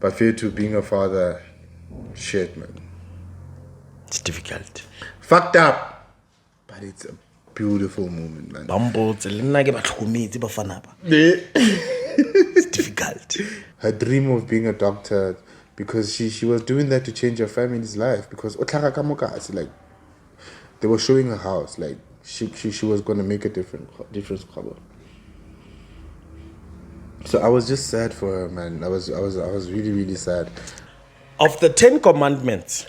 But fair to being a father, shit, man. It's difficult. Fucked up. But it's a beautiful moment, man. It's difficult. Her dream of being a doctor, because she was doing that to change her family's life. Because like they were showing her house, like she was gonna make a difference. So I was just sad for her, man. I was really, really sad. Of the 10 commandments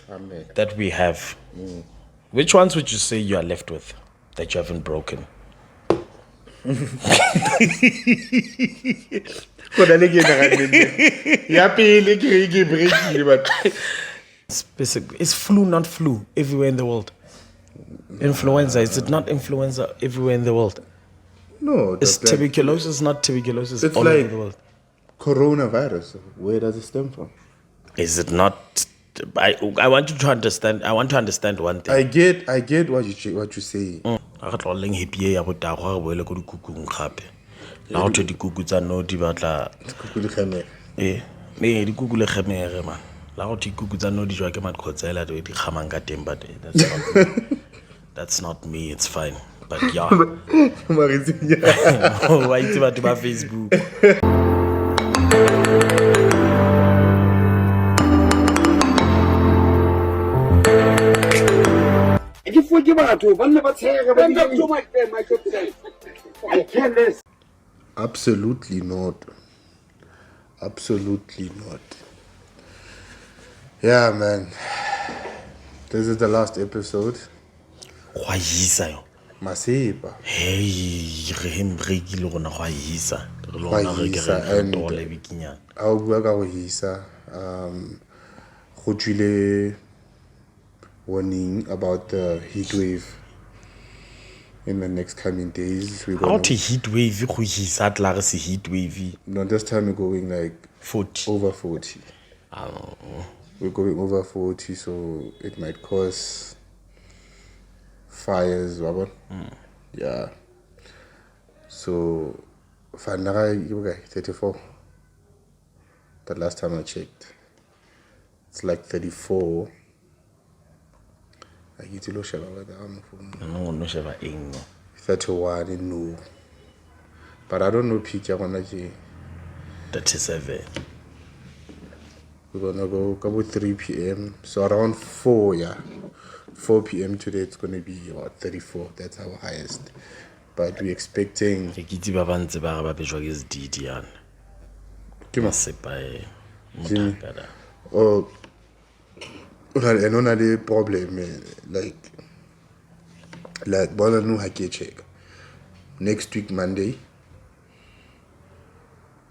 that we have, which ones would you say you are left with that you haven't broken? Is flu not flu everywhere in the world? Influenza, is it not influenza everywhere in the world? No. Is tuberculosis not tuberculosis it's all like over the world? Coronavirus. Where does it stem from? Is it not? I want you to understand. I want to understand one thing. I get what you say. Ga tlo leng happy ya botagwa go boele go dikukung gape. La go tho dikuku tsa no di batla dikuku le kgemere man. La go dikuku tsa no di jwa ke matkotsela di kgamang ka teng but that's not me, it's fine. But yeah. Why it's about my Facebook? Absolutely not. Absolutely not. Yeah, man. This is the last episode. Masipa. Hey, and I'll work out warning about the heat wave in the next coming days. How to heat wave? Heat wave. No, this time we're going like 40. Over 40. We're going over 40, so it might cause fires, Robert. Yeah. So, 34. The last time I checked, it's like 34. I get to look at no. 31 in no. But I don't know picture on that. 37. We're gonna go about 3 p.m. So around 4, yeah. 4 p.m. today it's gonna be about 34. That's our highest. But we're expecting oh, I know the problem, like bother no hake check. Next week Monday,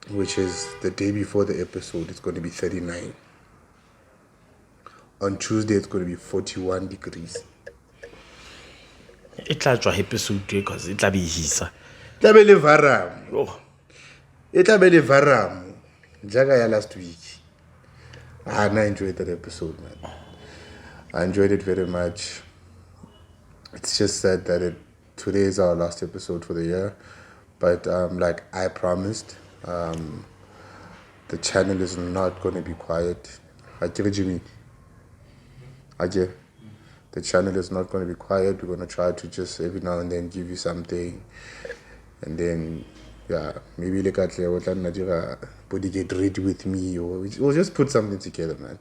which is the day before the episode, it's going to be 39. On Tuesday it's going to be 41 degrees. It'll be episode because it'll be hisa. It'll be varam. It'll be varam. Jaga last week. I enjoyed that episode, man. I enjoyed it very much. It's just sad that today is our last episode for the year. But like I promised, the channel is not going to be quiet. The channel is not going to be quiet. We're going to try to just every now and then give you something. And then, yeah, maybe like body get ready with me, or we'll just put something together, man.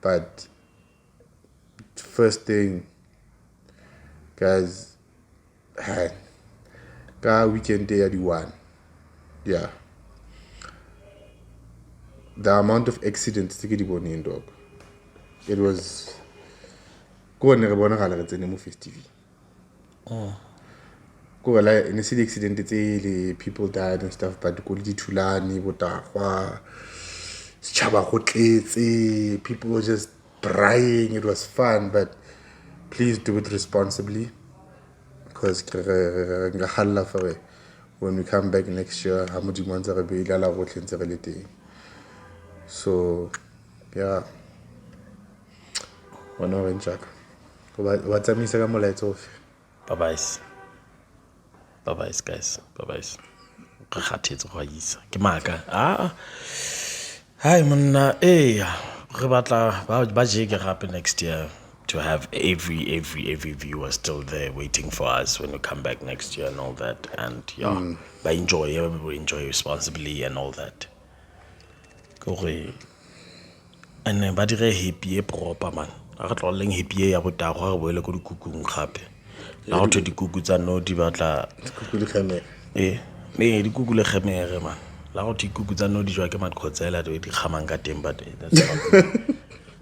But first thing, guys, weekend day at the one. Yeah. The amount of accidents to get in dog. It was go on the festival. Go in the city accident, people died and stuff, but go to Tulani, people were just crying. It was fun, but please do it responsibly, because when we come back next year, so yeah. What's up, Mr. Lights off? Bye-bye, guys. Bye-bye. Hi, monna. Hey, re batla ba jeke gape next year to have every viewer still there waiting for us when we come back next year and all that. And yeah, but enjoy. Everybody enjoy responsibly and all that. Kore. And then ba dire happy e proper man. A re tloleng happy e ya botago re boele ko dikukung gape. La go thwe dikuku tsa no di batla dikuku le kgemere man. La go thwe dikuku tsa no di jwa ke madkhotsela di kgamang ka teng but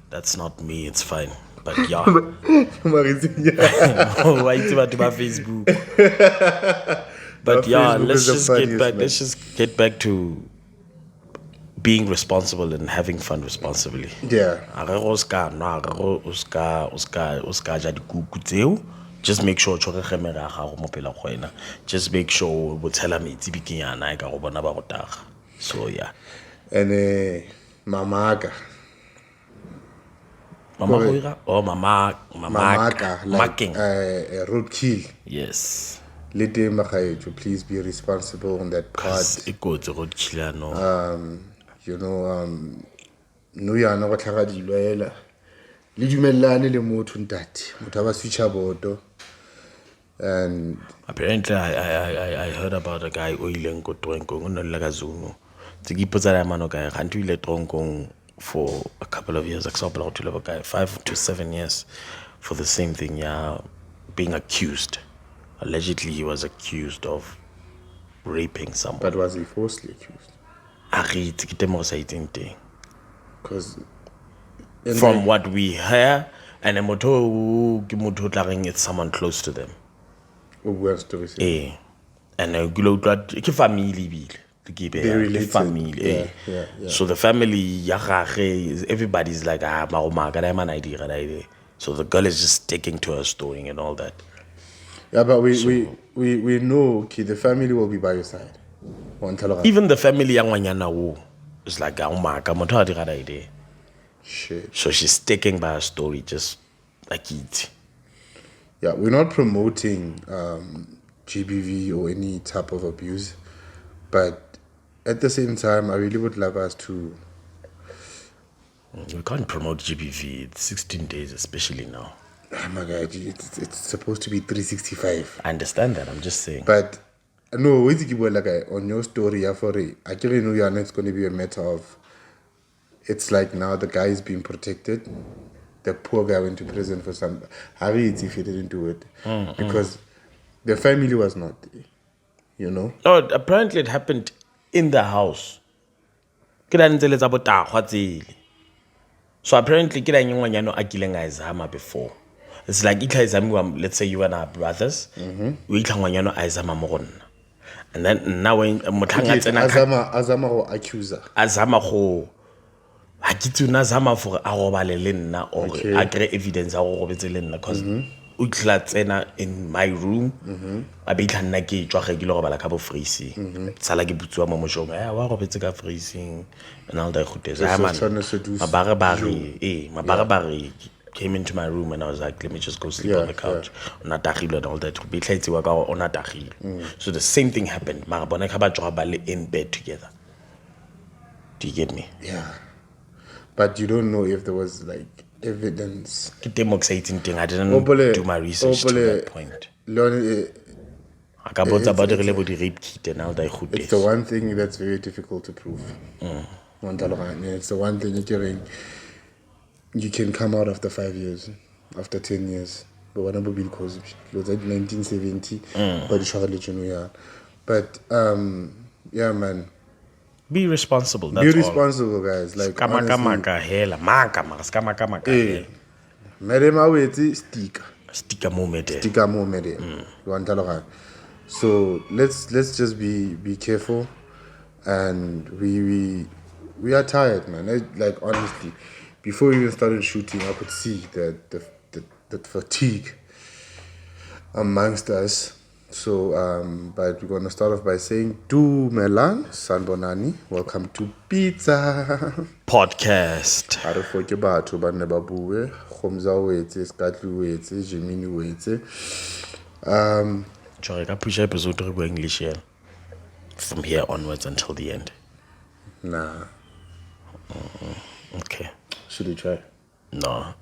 that's not me, it's fine. But yeah. Why it's about my Facebook. But yeah, let's just get back to being responsible and having fun responsibly. Yeah. Just make sure just make sure so yeah. And mamaga. Mamaga, like roadkill. Yes. Lete magaetso, please be responsible on that part. You know, no yana go tlhaga dilwela le dumellane le motho ntate motho ba switcha boto. And apparently I heard about a guy oileng ko tronkong o nne ka Zulu tse ke ipotsa la mano ka ga ntwe ile tronkong for a couple of years, example go tla guy 5 to 7 years for the same thing, yeah, being accused. Allegedly he was accused of raping someone. But was he falsely accused? Because from what we hear, and it's someone close to them. Eh. And family family. Yeah. So the family, everybody's like, so the girl is just sticking to her story and all that. Yeah, but we know the family will be by your side. Even the family is like, shit. So she's sticking by her story, just like it. Yeah, we're not promoting GBV or any type of abuse, but at the same time, I really would love us to. We can't promote GBV. It's 16 days, especially now. Oh my God, it's supposed to be 365. I understand that. I'm just saying. But no, on your story, I actually know it's going to be a matter of. It's like now the guy is being protected. The poor guy went to prison for some. How if he didn't do it? Because the family was not there, you know? No, apparently it happened in the house. So apparently before. It's like let's say you and our brothers. We and then now when Azama or accuser. I get to Nazama for our lenna or I create evidence because in my room, I be can naki regular about a cup of freezing. Salagi Butua Momojo, I freezing and all that. My barabari came into my room and I was like, let me just go sleep on the couch. On a and all that. So the same thing happened. Marabona in bed together. Do you get me? Yeah. But you don't know if there was like evidence. I didn't do my research to that point. It's the one thing that's very difficult to prove. It's the one thing you can come out after 5 years, after 10 years. But when I was like 1970, but yeah, man. Be responsible. Be responsible, guys. Like sticker moment. So let's just be careful, and we are tired, man. Like honestly, before we even started shooting, I could see the fatigue amongst us. So, but we're gonna start off by saying, Dumelang, Sanbonani, welcome to Pizza Podcast. Arefoke batho ba ne ba bue, Khomza wetse, Skatlu wetse, Jimini wetse. Sorry, I push episode to English here from here onwards until the end. Nah. Okay. Should we try? No,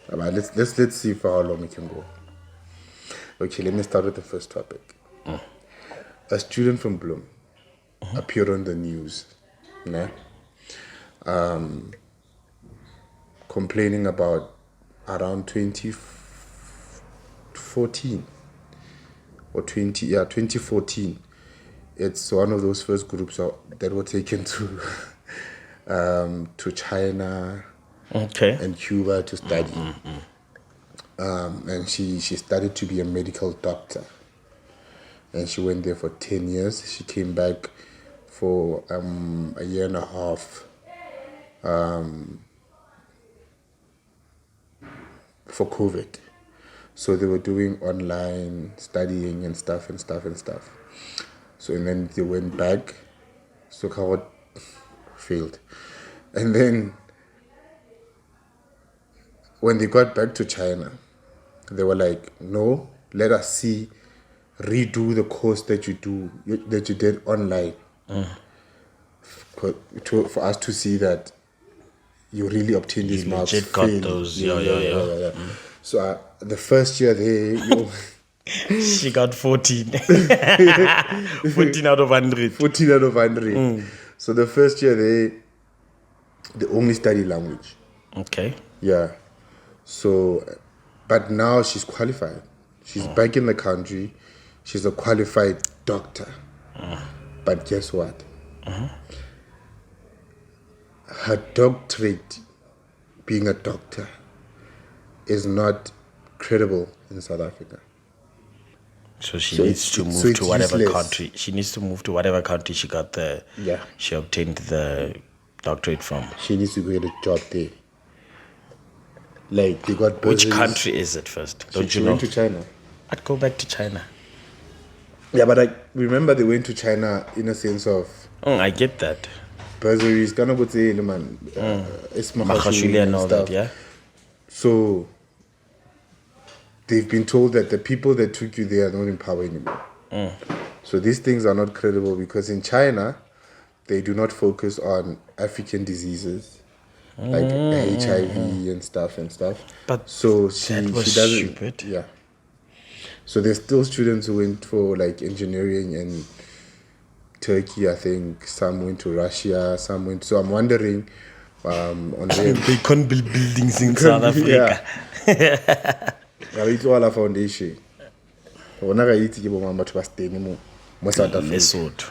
Alright, let's see for how long we can go. Okay, let me start with the first topic. A student from Bloom appeared on the news, né? Complaining about around 2014 or 2014. It's one of those first groups that were taken to China and Cuba to study. And she studied to be a medical doctor. And she went there for 10 years. She came back for a year and a half for COVID. So they were doing online studying and stuff. So and then they went back. So Kawat failed. And then when they got back to China, they were like, no, let us redo the course that you did online. For us to see that you really obtained these marks. Legit got those. Yeah. So the first year they She got 14. 14 out of 100. 14 out of 100. So the first year they only study language. Okay. Yeah. So, but now she's qualified. She's back in the country. She's a qualified doctor. But guess what? Her doctorate, being a doctor, is not credible in South Africa. So she needs to move to whatever country. She needs to move to whatever country she got the. Yeah. She obtained the doctorate from. She needs to get a job there. Like they got bursaries. Which country is it first? Don't you know? She went to China. I'd go back to China. Yeah, but I remember they went to China in a sense of. I get that. Bursaries, kind of man. It's Mahashuli and all that, yeah. So they've been told that the people that took you there are not in power anymore. So these things are not credible because in China, they do not focus on African diseases like HIV and stuff. But so that was she doesn't. stupid. Yeah. So there's still students who went for like engineering and Turkey, I think. Some went to Russia, some went. So I'm wondering on them. They can't build buildings in South Africa. It's all a foundation. Ona ga itse ke bo mang batho ba stene mo South Africa. Lesotho.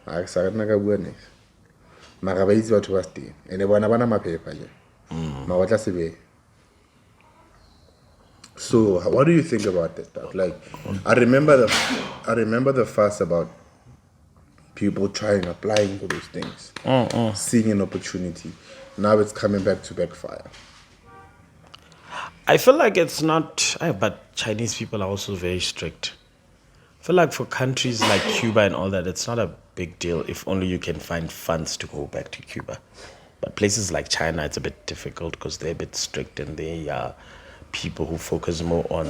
A sa rena ka bua ne. Mara ba itse batho ba stene. Ene bona bana maphepha je. Ma batla sebe. So what do you think about that stuff? Like I remember the fuss about people applying for those things, seeing an opportunity. Now it's coming back to backfire. I feel like it's not, but Chinese people are also very strict. I feel like for countries like Cuba and all that, it's not a big deal if only you can find funds to go back to Cuba. But places like China, it's a bit difficult because they're a bit strict and they are people who focus more on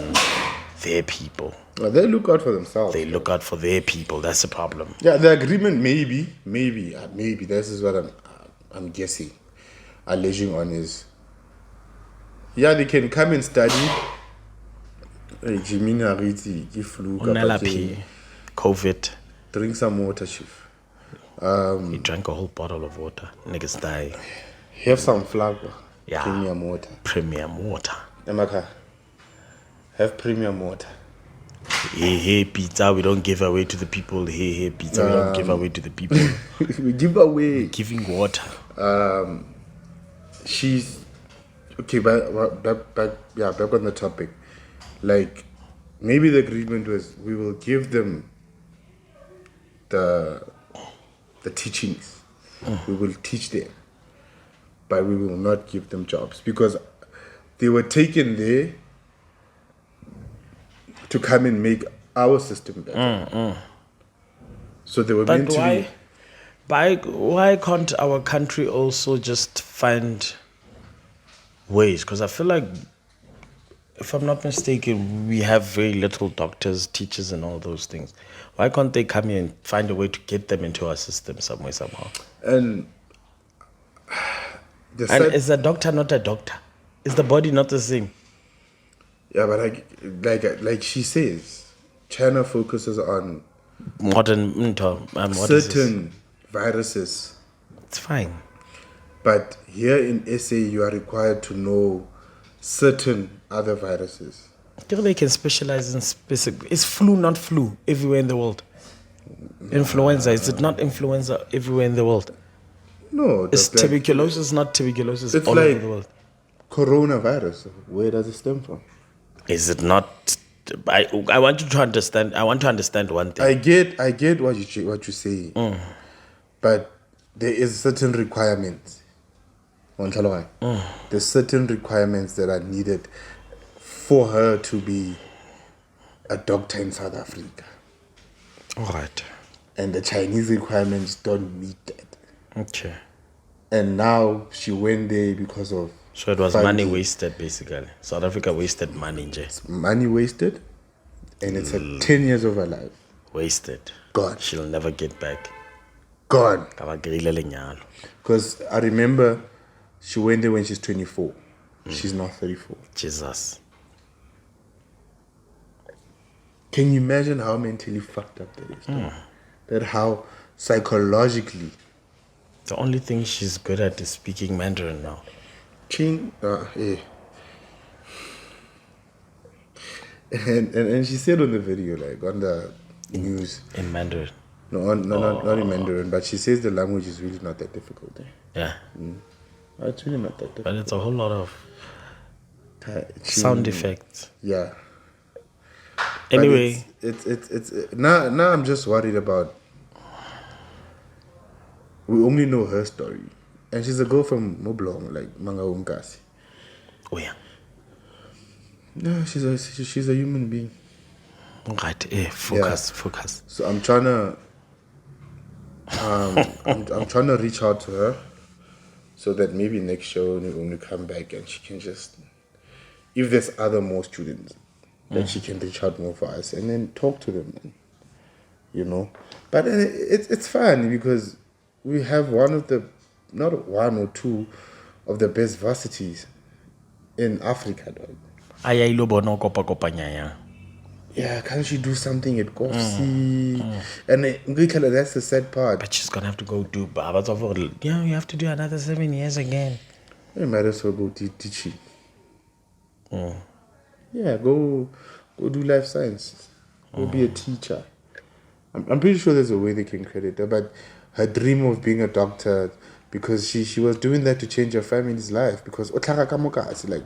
their people. Well, they look out for themselves. They look out for their people. That's the problem. Yeah, the agreement maybe. This is what I'm guessing, alleging on is. Yeah, they can come and study. Jimina Riti, flu, COVID. Drink some water, chief. He drank a whole bottle of water. Niggas die. Have some flour. Yeah. Premium water. Emaka, have premium water. Hey, pizza, we don't give away to the people. Hey, pizza, we don't give away to the people. We give away. Giving water. She's okay. Back on the topic. Like, maybe the agreement was we will give them the teachings. We will teach them, but we will not give them jobs because they were taken there to come and make our system better. So they were meant to be. Why can't our country also just find ways? Because I feel like if I'm not mistaken, we have very little doctors, teachers, and all those things. Why can't they come here and find a way to get them into our system somewhere, somehow? And And is a doctor not a doctor? Is the body not the same? yeah, but like she says, China focuses on Modern certain viruses. It's fine. But here in SA, you are required to know certain other viruses. They can specialize in specific. Is flu not flu everywhere in the world? Influenza, is it not influenza everywhere in the world? No. Is tuberculosis not tuberculosis it's all like over the world? Coronavirus, where does it stem from? Is it not? I want you to understand. I want to understand one thing. I get what you say, but there is certain requirements. There's certain requirements that are needed for her to be a doctor in South Africa. All right. And the Chinese requirements don't meet that. Okay. And now she went there because of... So it was money wasted, basically. South Africa wasted money, Nje. It's money wasted, and it's 10 years of her life. Wasted. Gone. She'll never get back. Gone. Because Because I remember she went there when she's 24. She's now 34. Jesus. Can you imagine how mentally fucked up that is? That how psychologically... The only thing she's good at is speaking Mandarin now. And she said on the video, like on the news... In Mandarin? No, not in Mandarin, but she says the language is really not that difficult. Yeah. It's really not that difficult. But it's a whole lot of sound effects. Yeah. Anyway. It's now I'm just worried about... We only know her story. And she's a girl from Moblong, like Manga Umkasi. Oh yeah. No, she's a human being. Right, focus. So I'm trying to I'm trying to reach out to her so that maybe next show when we come back and she can just, if there's more students, that she can reach out more for us and then talk to them, you know. But it's fun because we have not one or two of the best varsities in Africa, dog. Yeah, can't she do something at Kosi? And that's the sad part. But she's gonna have to go do yeah, you have to do another 7 years again. You might as well go teaching. Yeah, go do life science. Go be a teacher. I'm pretty sure there's a way they can credit her, but her dream of being a doctor, because she was doing that to change her family's life, because like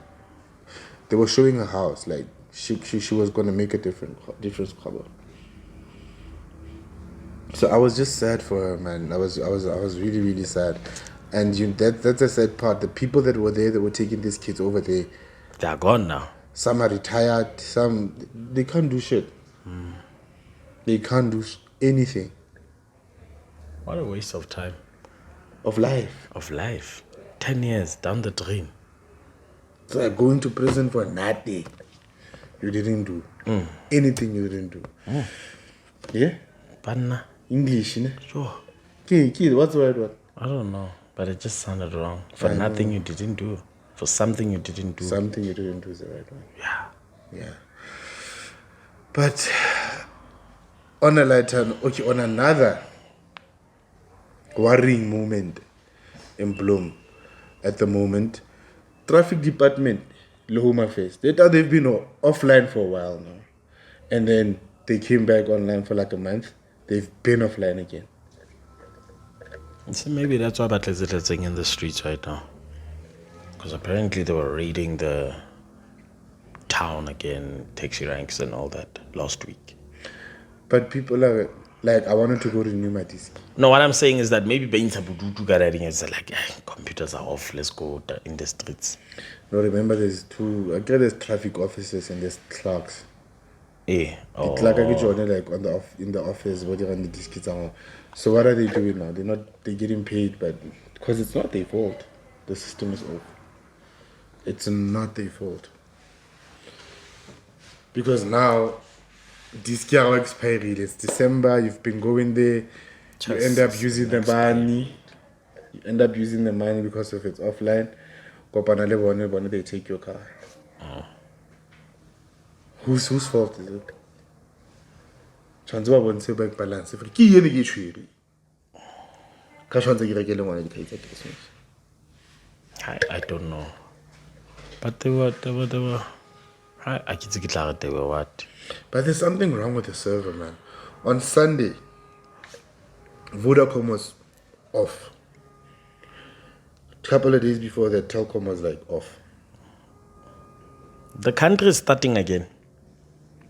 they were showing her house, like she was gonna make a difference. So I was just sad for her, man. I was really, really sad. And that's the sad part. The people that were there that were taking these kids over there, they are gone now. Some are retired, some they can't do shit. They can't do anything. What a waste of time. Of life. 10 years down the drain. So like going to prison for nothing. You didn't do anything. You didn't do. Yeah. Banna. English, ne? Sure. Kid, what's the right one? I don't know, but it just sounded wrong. For nothing you didn't do. For something you didn't do. Something you didn't do is the right one. Yeah. But on a lighter, on another worrying moment in Bloem at the moment, traffic department, Home Affairs, they've been offline for a while now. And then they came back online for like a month. They've been offline again. So maybe that's why Batlezit is in the streets right now. Because apparently they were raiding the town again, taxi ranks and all that last week. But people are like, I wanted to go renew my disc. No, what I'm saying is that maybe it's like, computers are off, let's go in the streets. No, remember there's there's traffic officers and there's clerks. Yeah. The clerk like in the office, what the discs are. So what are they doing now? They're getting paid, but because it's not their fault. The system is off. It's not their fault. Because now this year expiry, it's December, you've been going there, you end up using the money. You end up using the money because of it's offline. They take your car. Whose fault is it? Chanzo won't say bank balance. If you get it, I don't know. But they were. I can't they were what? But there's something wrong with the server, man. On Sunday, Vodacom was off. A couple of days before that, Telkom was like off. The country is starting again.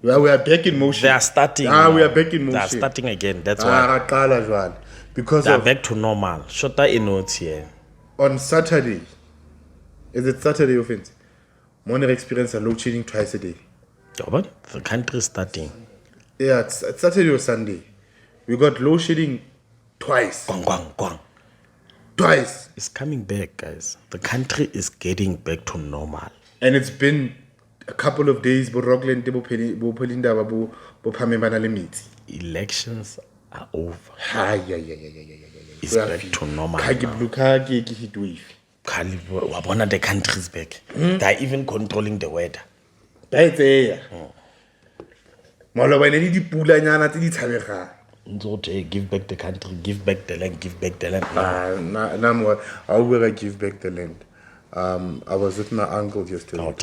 Well, we are back in motion. They are starting. We are back in motion. They are starting again. That's why. Because they are back to normal. Shota inotes here. On Saturday, is it Saturday offense? Money experience a load shedding twice a day. Yeah, but the country is starting. Yeah, it's Saturday or Sunday. We got load shedding twice. Gwang. Twice. It's coming back, guys. The country is getting back to normal. And it's been a couple of days. Elections are over. It's back to normal now. Heatwave. The country is back. They are even controlling the weather. That's it. Give back the country, give back the land, give back the land. I will give back the land. I was with my uncle yesterday.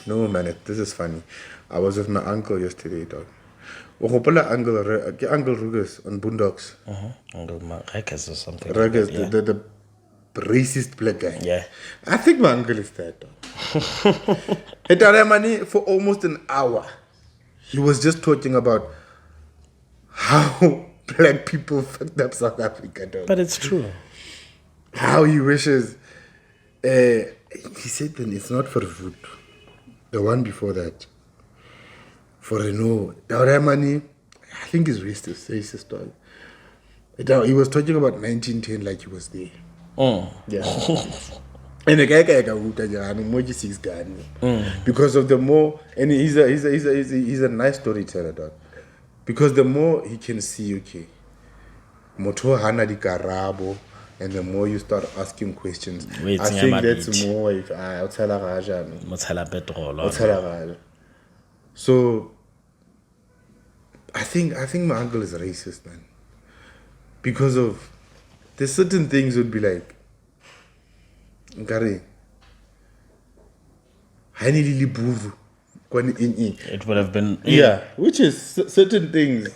No, man, this is funny. I was with my uncle yesterday, dog. Uncle Rugus on Boondocks. Uncle Rugus or something. Rugus, like that, the racist black guy. Yeah. I think my uncle is that, dog. He had money for almost an hour. He was just talking about how black people fucked up South Africa, dog. But it's true. How he wishes. He said then it's not for food. The one before that. For Renault. Money, I think is racist, dog. He was talking about 1910 like he was there. Yeah. And the guy because of the more, and he's a nice storyteller, dog. Because the more he can see, okay, moto hana di karabo, and the more you start asking questions, I think that's more if so I think my uncle is racist, man. Because of there's certain things would be like Nkari. It would have been yeah, which is certain things.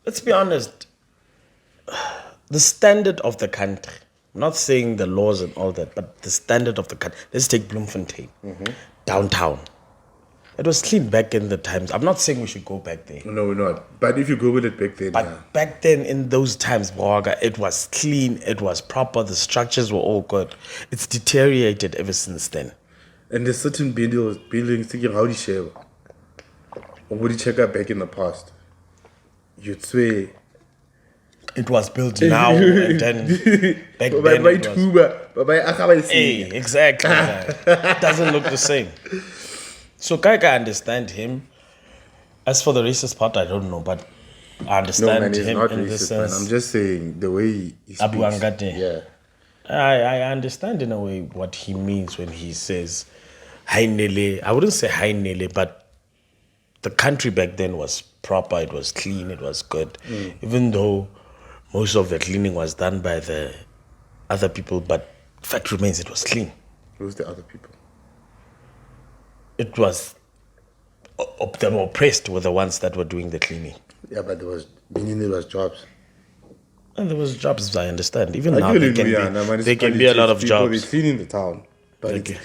Let's be honest. The standard of the country, I'm not saying the laws and all that, but the standard of the country. Let's take Bloemfontein, downtown. It was clean back in the times. I'm not saying we should go back there. No, we're not. But if you go with it back then, but back then in those times, it was clean, it was proper, the structures were all good. It's deteriorated ever since then. And there's certain buildings thinking how do you share? Or would you check out back in the past? You'd say it was built now and then back then it was... Hey, exactly. It doesn't look the same. So I understand him. As for the racist part, I don't know, but I understand him not in racist, the sense. Man. I'm just saying the way he speaks. Yeah. I understand in a way what he means when he says "Hi Nele." I wouldn't say "Hi Nele," but the country back then was proper. It was clean. It was good, even though most of the cleaning was done by the other people. But fact remains, it was clean. Who's the other people? It was the oppressed were the ones that were doing the cleaning. Yeah, but there was jobs. And there was jobs, I understand. Even now, there can be a lot of jobs. They're cleaning the town. But okay.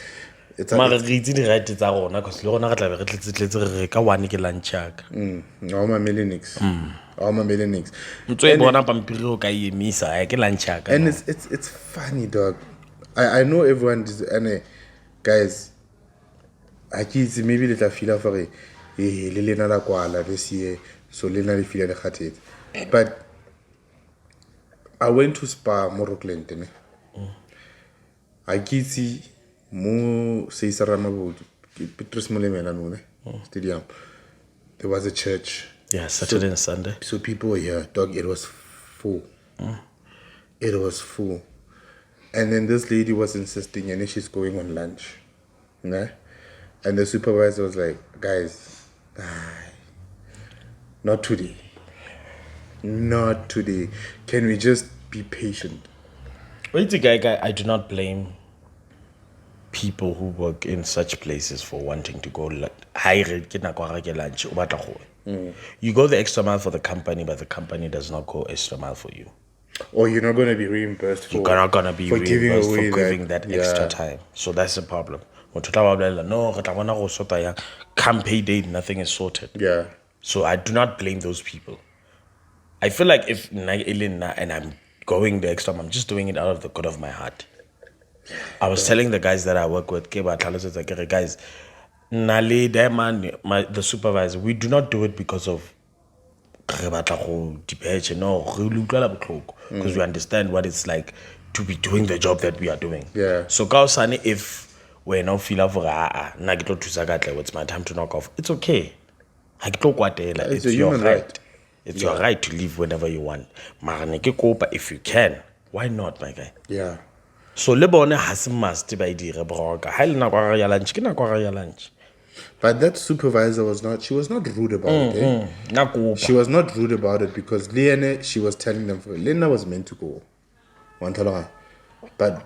It's right it's our because all my millionaires. All my millionaires. And it's funny, dog. I know everyone and guys, I kids maybe let feel for it. Lelena la kwala this year, so Lena le feel the but I went to Spa Morocco. I kids mo say Saramabo Petrus Molemela Stadium. There was a church. Yeah, Saturday and Sunday. So people were here. Dog, it was full. It was full. And then this lady was insisting, and then she's going on lunch. Nah? And the supervisor was like, guys, not today. Not today. Can we just be patient? Wait, guy, I do not blame people who work in such places for wanting to go lunch. You go the extra mile for the company, but the company does not go extra mile for you. Or you're not going to be reimbursed for, you're not going to be reimbursed for giving that extra time. So that's the problem. No, come pay date, nothing is sorted. Yeah. So I do not blame those people. I feel like if and I'm going the extra mile, I'm just doing it out of the good of my heart. I was telling the guys that I work with, guys, Nale, the supervisor, we do not do it because of because we understand what it's like to be doing the job that we are doing. Yeah. So Kausani, if we're not feeling for it's my time to knock off, it's okay. It's your right. It's your right to leave whenever you want. If you can, why not, my guy? Yeah. So lebone has must by dire broka. Ha lena kwa ya lunch, ke na kwa ya lunch. But that supervisor she was not rude about it. She was not rude about it because Lena, she was telling them, Lena was meant to go. But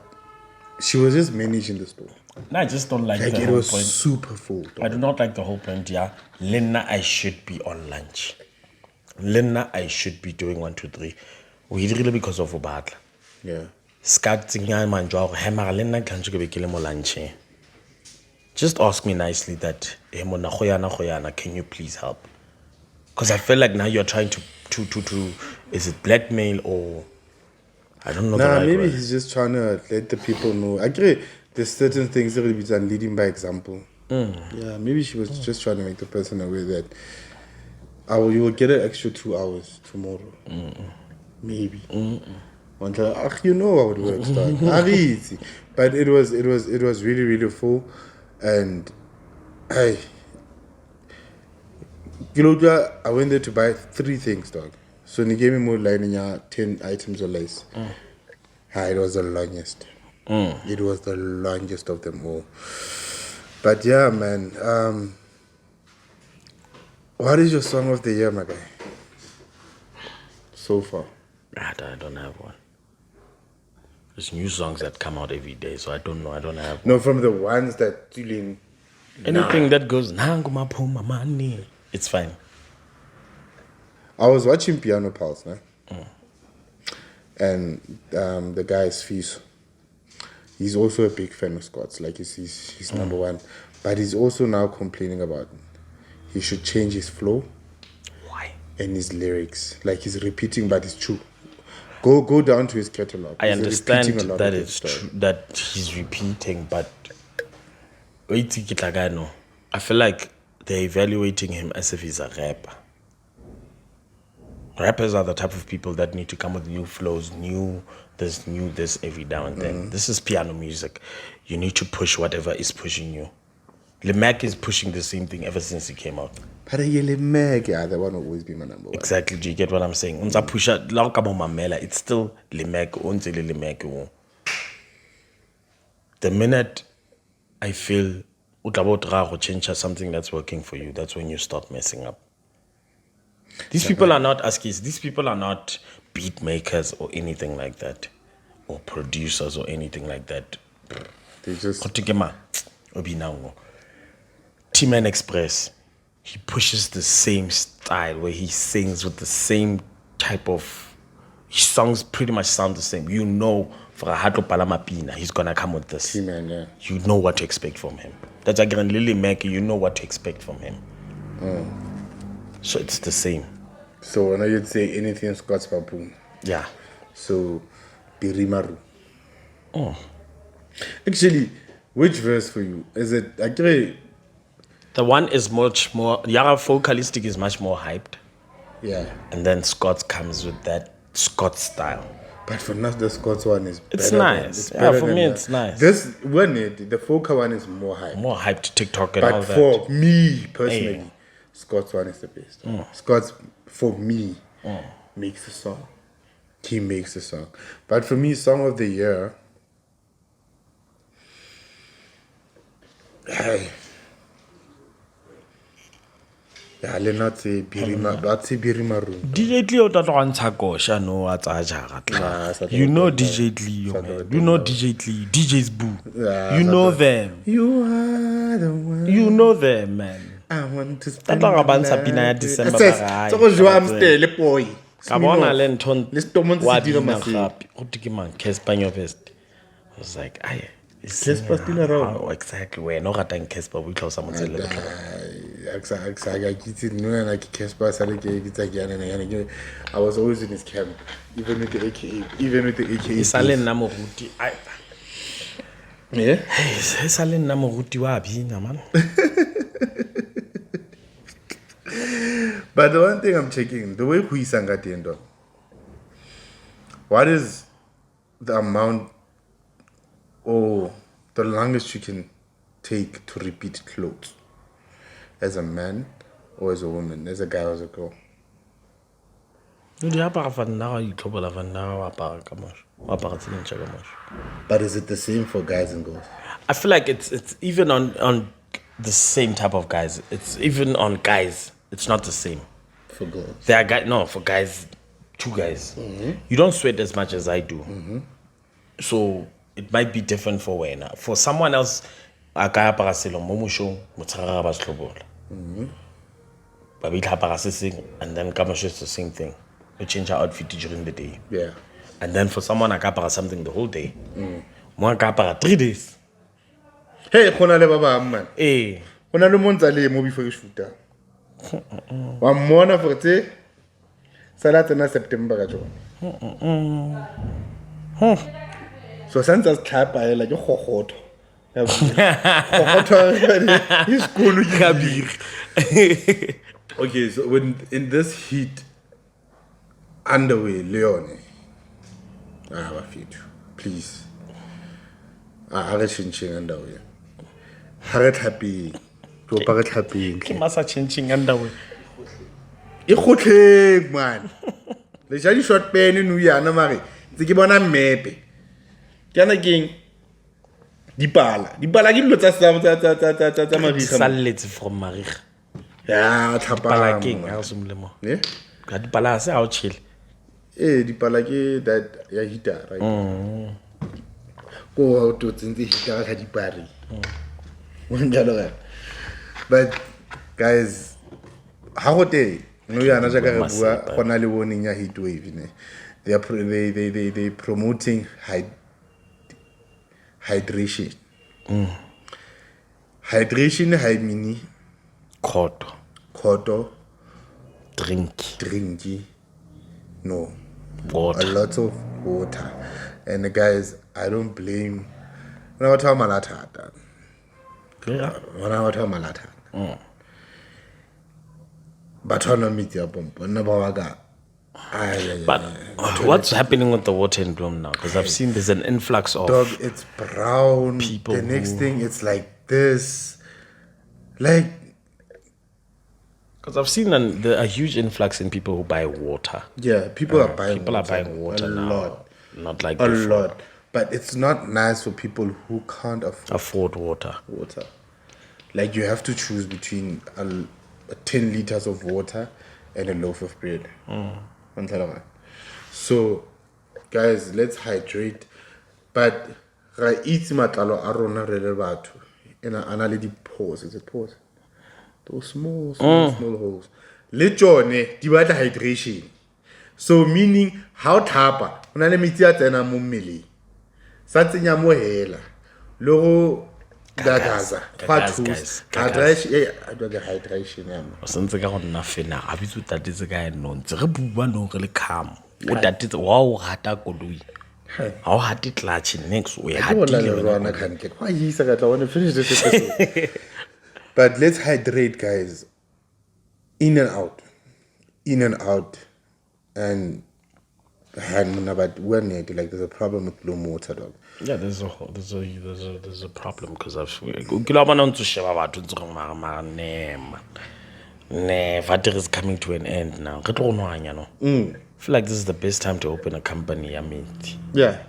she was just managing the store. No, I just don't like the it whole was point. Super full. I do not like the whole point, yeah. Lena, I should be on lunch. Lena, I should be doing 1, 2, 3. We really because of Obadla. Yeah. Just ask me nicely that can you please help? Because I feel like now you're trying to is it blackmail or I don't know. Maybe he's just trying to let the people know. I agree. There's certain things that will be done leading by example. Yeah, maybe she was just trying to make the person aware that you will get an extra 2 hours tomorrow. Maybe. You know how it works, dog. But it was really, really full, and I went there to buy 3 things, dog. So they gave me more line in 10 items or less. It was the longest. It was the longest of them all. But yeah, man. What is your song of the year, my guy? So far. I don't have one. There's new songs that come out every day, so I don't know. I don't have one. No, from the ones that anything that goes it's fine. I was watching Piano Pulse, and the guy is Fiso. He's also a big fan of Scott's, like he's number one. But he's also now complaining about he should change his flow. Why? And his lyrics. Like he's repeating, but it's true. Go down to his catalog. I understand that it's true that he's repeating, but I feel like they're evaluating him as if he's a rapper. Rappers are the type of people that need to come with new flows, this every now and then. This is piano music. You need to push whatever is pushing you. Limac is pushing the same thing ever since he came out. But Limac, that one will always be my number one. Exactly. Do you get what I'm saying? It's still Limac. The minute I feel change something that's working for you, that's when you start messing up. These people are not ASCIIs. These people are not beat makers or anything like that, or producers or anything like that. They just T-Man Express, he pushes the same style where he sings with the same type of. His songs pretty much sound the same. You know, for a Hato Palamapina, he's gonna come with this. T-Man, yeah. You know what to expect from him. That's again Lily Mac. You know what to expect from him. So it's the same. So when you'd say anything Scott's Papoon. Yeah. So Birimaru. Actually, which verse for you? Is it actually? The one is much more. Yara Vocalistic is much more hyped. Yeah. And then Scott comes with that Scott style. But for now, the Scots one is better. It's nice. For me, it's nice. This one, the Foca one is more hype. More hype to TikTok and all that. But for me personally, Scots one is the best. Scots, for me, makes the song. He makes the song. But for me, song of the year, le not say Birima, but say Birima Room. DJ Lee o tla ntsha kosha no a tsa jaga. You know DJ Lee, you know DJ Lee, DJ's Boo. You know them. You are the one. You know them, man. I want to spend my life. Pina ya December ba. Go jwa amstele boy. Ka bona le nthon. Le stomonts wa di dira masapi. O tikimang Casper Nyovest. I was like, aye. Casper still around. Oh, exactly. We're not getting Casper. We close someone. I was always in his camp, even with the AKA. Isalen na moruti. Yeah. Hey, Isalen na moruti wa bina man. But the one thing I'm checking, the way we sang at the end of, what is the amount or the longest you can take to repeat clothes as a man or as a woman, as a guy or as a girl? But is it the same for guys and girls? I feel like it's even on the same type of guys. It's even on guys. It's not the same. For girls? There are guys. No, for guys, two guys. Mm-hmm. You don't sweat as much as I do. Mm-hmm. So it might be different for when. For someone else, a guy paraselo momusho mutsara baslobola. And then Kamasho is the same thing. We change our outfit during the day. Yeah. And then for someone, I capara something the whole day. Moi, capara 3 days. Hey, kona le baba man. Hey. Kona le monta le mo before you shoot. Wa mona for te. Salata na September ka jona. So since us clap I like khokhotho. Khokhotho is cool kabir. Okay, so when in this heat underwear, Leone, I have a feature. Please. I have a changing underwear. Harriet happy. To parrot happy. Masa changing underwear. Ikhotleng man. Le jali short pen no yana mare. Tse ke bona mepe. Kana keng dipala ke dilo tsa mariga. Salletse from mariga. Ya thapala king ha se molemo. Eh? Ka dipala se ha o chill. Dipala ke that ya heater right. Go to tsintsi heater ka dipari. But guys, how go te no yana jaaka re bua gona le warning ya Heatwave ne. They promoting hydration. Hydration high mini Koto drinky no water. A lot of water. And guys, I don't blame when I talk malata. Yeah. When I talk malata. But on a meet your pump, never waga. But what's happening with the water in Bloom now? Because I've seen there's an influx of dog. It's brown. People. The next thing, it's like this, like. Because I've seen a huge influx in people who buy water. Yeah, people are buying. People are buying water now. Lot. Not like a before. lot. But it's not nice for people who can't afford water. Like you have to choose between 10 liters of water and a loaf of bread. So, guys, let's hydrate. But ra itse matlalo a rona re le batho. Ena ana le di pores. Is it pores? Those small holes. Le tsone di batla hydration. So meaning how thapa ona le metsi a tsena mo mmeleng. Sa tsenya mo hela. Le go gagaza. Hydration yama. Sentse ka go nna fena a bitse tatetse ka eno ntse re bua no re le kham. O tatetse wa o rata koloi. Ha o hate clutch next we hatile wena can get. Why is I want to finish this episode. But let's hydrate, guys. In and out. And And but we're like there's a problem with blue water, dog. Yeah, there's a problem because I've Vatir is coming to an end now. I feel like this is the best time to open a company. I mean, Yeah.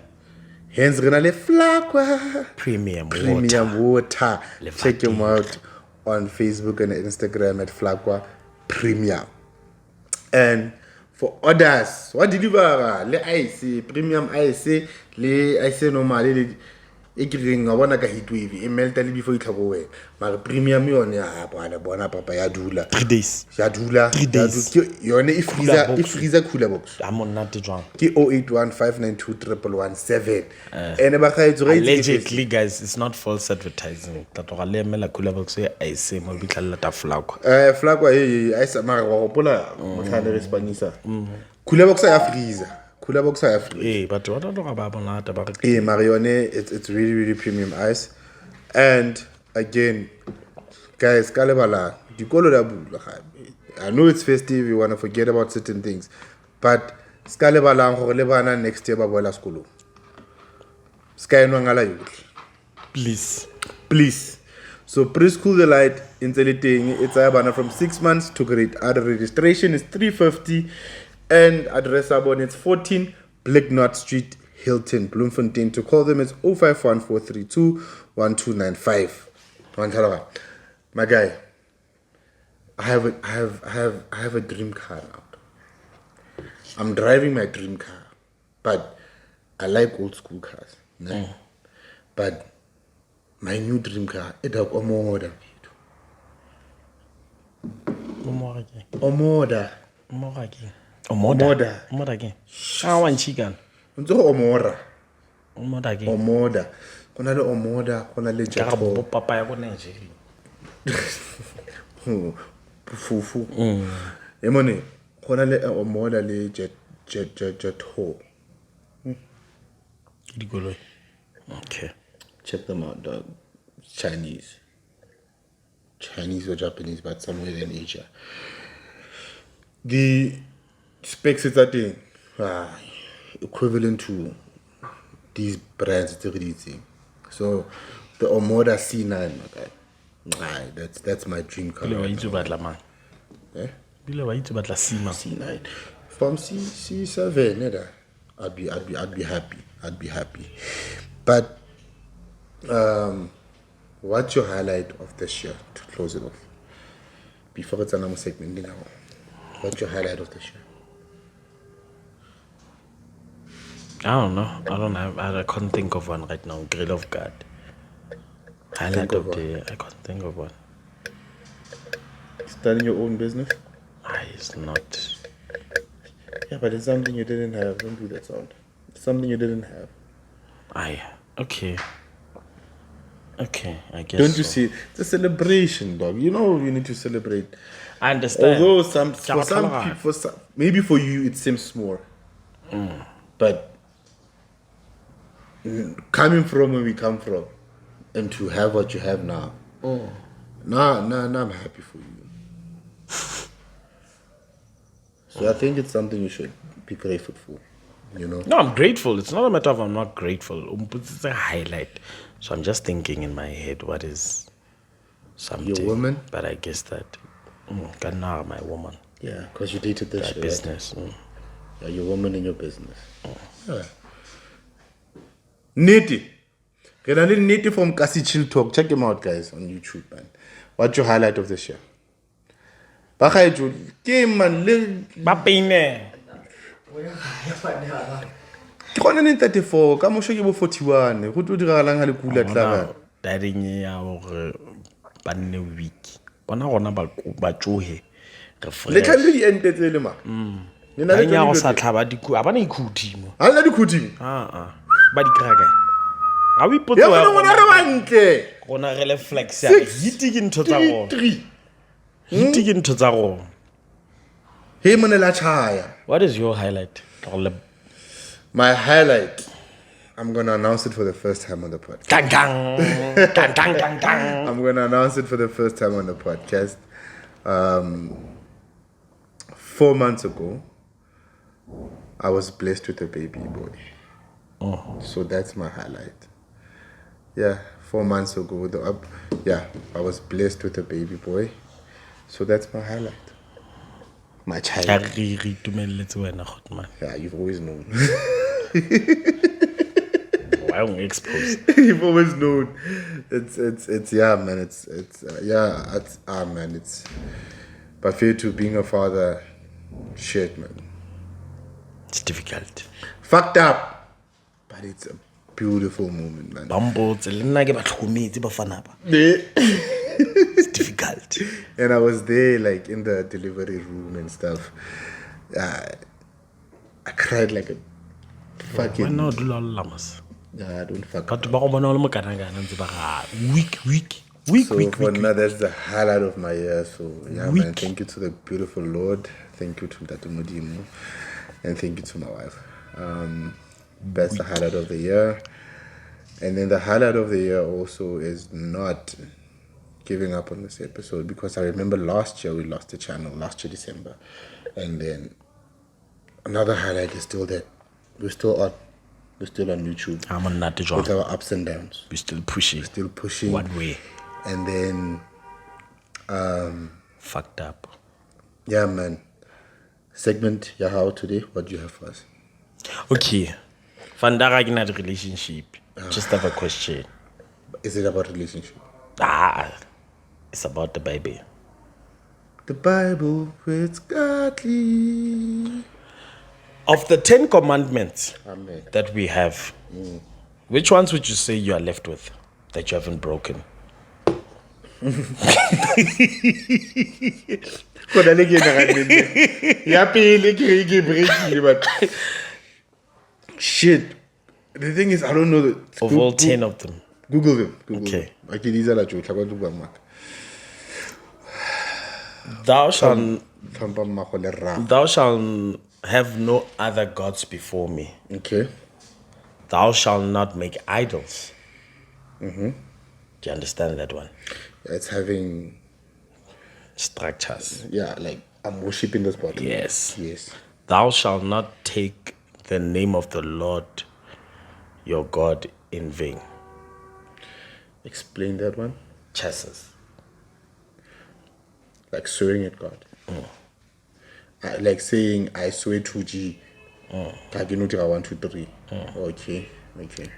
Hence, we're gonna Flaqua premium water. Le Check him Vatir. out on Facebook and Instagram at Flaqua Premium. And for others, what deliver? Le ice, premium ice, le ice normal, le ekring a bona ka Heatwave. Email tali before you go away. My premium yone ya bona papa ya dula. 3 days. Ya dula. 3 days. Yone freezer cooler box. I'm on that one. Ke 0815921117. And ba ga itse Allegedly, guys, it's not false advertising. That cooler box I say mo bitla ta Flaqua. Flaqua I sa mara wa gopola motlhane re spanisa. Cooler box ya freezer. Cooler box ya freezer. But what don't know about that? Marione, it's really, really premium ice. And again, guys, Kalebala, I know it's festive, you want to forget about certain things. But Skalebala Lebana next year Babola School. Sky Nwangala youth. Please. So preschool the light in it's a from 6 months to grade. Our registration is $350 and address abon it's 14 Blacknot Street, Hilton, Bloemfontein. To call them is 0514321295. My guy, I have a dream car now. I'm driving my dream car, but I like old school cars. No? But my new dream car, it's a Omoda. Omoda again. I want chicken. Omoda. Again. Omoda. Kona le Omoda, kona le Jato. Papa ya go Nigeria. Fufu. Emone, kona le Omoda le Jato. Okay. Check them out, dog. Chinese or Japanese, but somewhere in Asia. The specs it's a thing, equivalent to these brands. So the Omoda C9, my guy. That's my dream car. C9 from C7. I'd be happy. But what's your highlight of this year to close it off? Before it's another segment, what's your highlight of this year? I don't know. I can't think of one right now. Grill of God. Highlight of the year. I can't think of one. Starting your own business? It's not. Yeah, but it's something you didn't have. Don't do that sound. It's something you didn't have. Okay, I guess. Don't you see? It's a celebration, dog. You know you need to celebrate. I understand. Although for some people, maybe for you it seems small, but coming from where we come from, and to have what you have now, I'm happy for you. So I think it's something you should be grateful for. You know? No, I'm grateful. It's not a matter of I'm not grateful. It's a highlight. So I'm just thinking in my head, what is something? Your woman? But I guess that Kana, my woman. Yeah, because you dated this That business. Right? Yeah, your woman in your business. Yeah. Nitty. Get a little Nitty from Kasi Chill Talk. Check him out, guys, on YouTube, man. What's your highlight of this year? Bakhaiju, game man, Bapine. ke gone ne 34 ka mosho ke bo 41 go tlo diragalang ga le kula tla Dading ya gore ba nne week. Bona gona ba tsohe. le tlhalle di entetse le ma ne na le ya go sa tlhaba diku a bana ikhudimo. ha le dikhuting Ba di kraka. Ga o ipotsa ya bona re bantle gona re le flex ya hiti ke ntho tsa go. Hiti ke ntho tsa go. Hey monela chaya. What is your highlight? My highlight, I'm going to announce it for the first time on the podcast. Dang, dang, dang, dang, dang. I'm going to announce it for the first time on the podcast. 4 months ago, I was blessed with a baby boy. Oh. So that's my highlight. Yeah, 4 months ago, I was blessed with a baby boy. So that's my highlight. My child. Yeah, you've always known. Why don't we expose? You've always known. It's yeah, man. Man. It's but fair to being a father, shit, man. It's difficult. Fucked up, but it's a beautiful moment, man. It's difficult. And I was there, like in the delivery room and stuff. I cried like a fucking. Why not do lamas? I don't fuck. But weak. Now that's the highlight of my year. So yeah, man. Thank you to the beautiful Lord. Thank you to Tatu Modimu, and thank you to my wife. That's the highlight of the year. And then the highlight of the year also is not giving up on this episode, because I remember last year we lost the channel, last year December, and then another highlight is still that we're still on YouTube. I'm on that with our ups and downs. We're still pushing. One way. And then fucked up. Yeah, man. Segment Yahao today. What do you have for us? Okay. Fandara in a relationship. Just have a question. Is it about relationship? It's about the Bible. The Bible, it's godly. Of the 10 commandments Amen. that we have, which ones would you say you are left with that you haven't broken? Shit. The thing is, I don't know. Of all 10 of them. Google them. Okay. Okay, these are the jokes. I want to go back. Thou shalt have no other gods before me. Okay. Thou shalt not make idols. Do you understand that one? It's having structures. Yeah, like I'm worshiping this bottle. Yes. Yes. Thou shalt not take the name of the Lord your God in vain. Explain that one. Chassis. Like swearing at God. Like saying I swear to G. Kaginutira 1, 2, 3. Okay.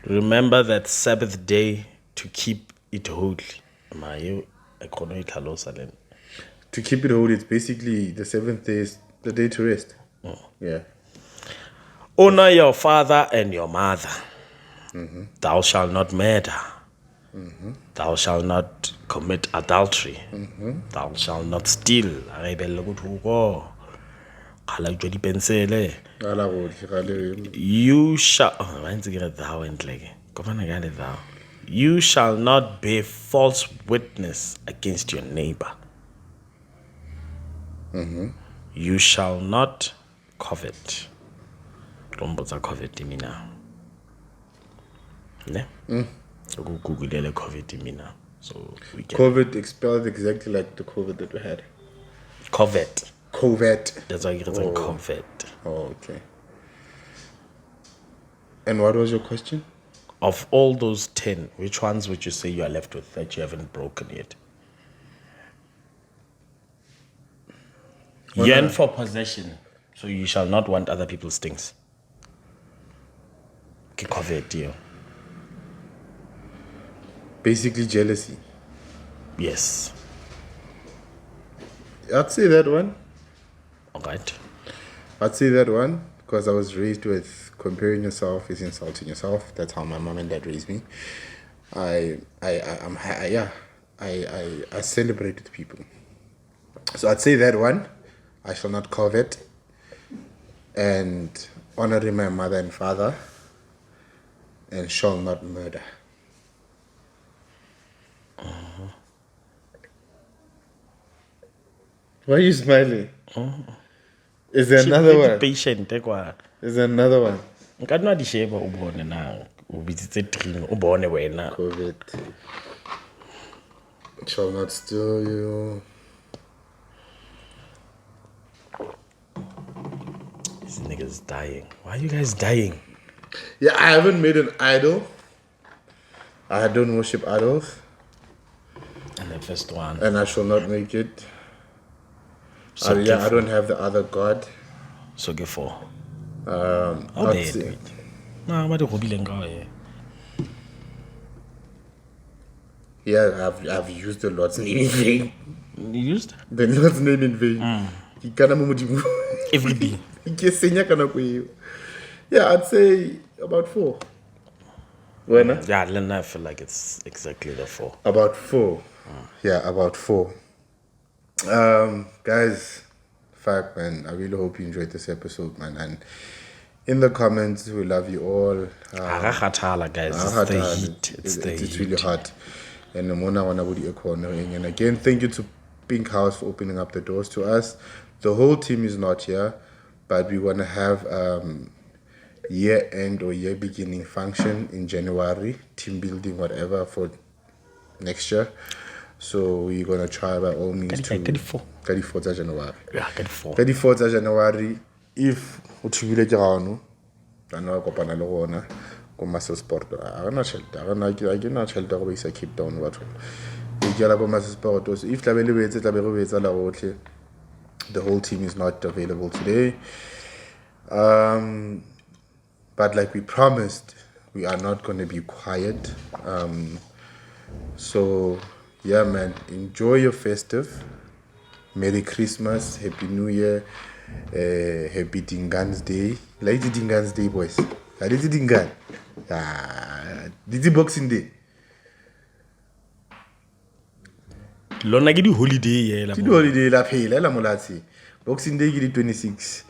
Remember that Sabbath day to keep it holy. To keep it holy, it's basically the 7th day is the day to rest. Yeah. Honor your father and your mother. Thou shalt not murder. Thou shalt not commit adultery. Thou shalt not steal. You shall. You shall not bear false witness against your neighbor. You shall not covet. Covet now. Ne? Google covet mina. So we can. COVID expelled exactly like the COVID that we had. Covet. That's why you get covet. Oh, okay. And what was your question? Of all those 10, which ones would you say you are left with that you haven't broken yet? Yearn for possession, so you shall not want other people's things. Covet, deal. Basically jealousy. Yes. I'd say that one. Alright. I'd say that one because I was raised with comparing yourself is insulting yourself. That's how my mom and dad raised me. I celebrate with people. So I'd say that one. I shall not covet. And honoring my mother and father. And shall not murder. Why are you smiling? Is there another one? Patient, Is there another one? COVID. Shall not steal you. Is niggas dying. Why are you guys dying? Yeah, I haven't made an idol. I don't worship idols. And the first one. And I shall not make it. So I don't have the other God. So get for. Not Dead. Nah, what the Yeah, I've used the Lord's name in vain. You used? The Lord's name in vain. Every day. Yeah, I'd say about 4. When? Yeah, then I feel like it's exactly the 4. About 4. Yeah, about 4. Guys, fuck, man. I really hope you enjoyed this episode, man. And in the comments, we love you all. Guys, it's the heat. It's really hot. And and again, thank you to Pink House for opening up the doors to us. The whole team is not here, but we want to have year end or year beginning function in January, team building, whatever, for next year. So we're gonna try by all means to 34th January. Yeah, 34. 34th January. If uthibile ke gano bana ba kopana le gona ko Maso Sport. I not shelter go isa Cape Town batho. E jela ko Maso Sport. So if tlabe le betse tlabe go betsa la gotlhe. The whole team is not available today. But like we promised, we are not going to be quiet. So yeah, man, enjoy your festive. Merry Christmas, Happy New Year, Happy Dingan's Day. Lady Dingan's Day, boys. This is Dingan. This is Boxing Day. Lona ke di holiday Ke di holiday la phela la molati. Boxing Day ke di 26.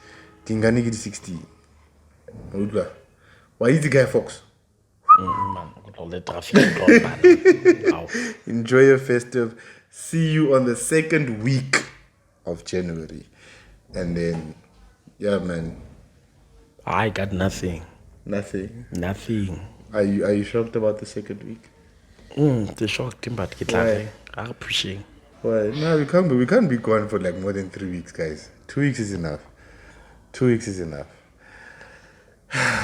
Dingan ke di 16. Why is the guy Fox? Man, all the traffic. Enjoy your festive. See you on the 2nd week of January. And then, yeah, man. I got nothing. Nothing. Are you shocked about the 2nd week? The shocked him, but I'm pushing. Why? No, we can't be gone for like more than 3 weeks, guys. 2 weeks is enough. 2 weeks is enough.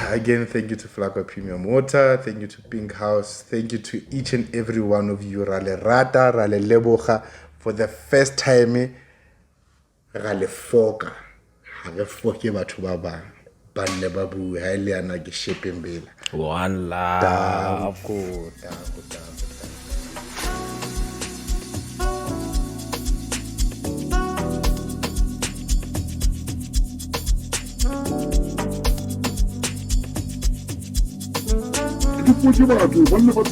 Again, thank you to Flacco Premium Water. Thank you to Pink House. Thank you to each and every one of you. Rale Rata, Rale Leboga. For the first time, Rale Foka. Rale Foke batho ba bang. Ba nne ba bue ha ile yana ke shepeng bela. One love. Put your mouth, one of the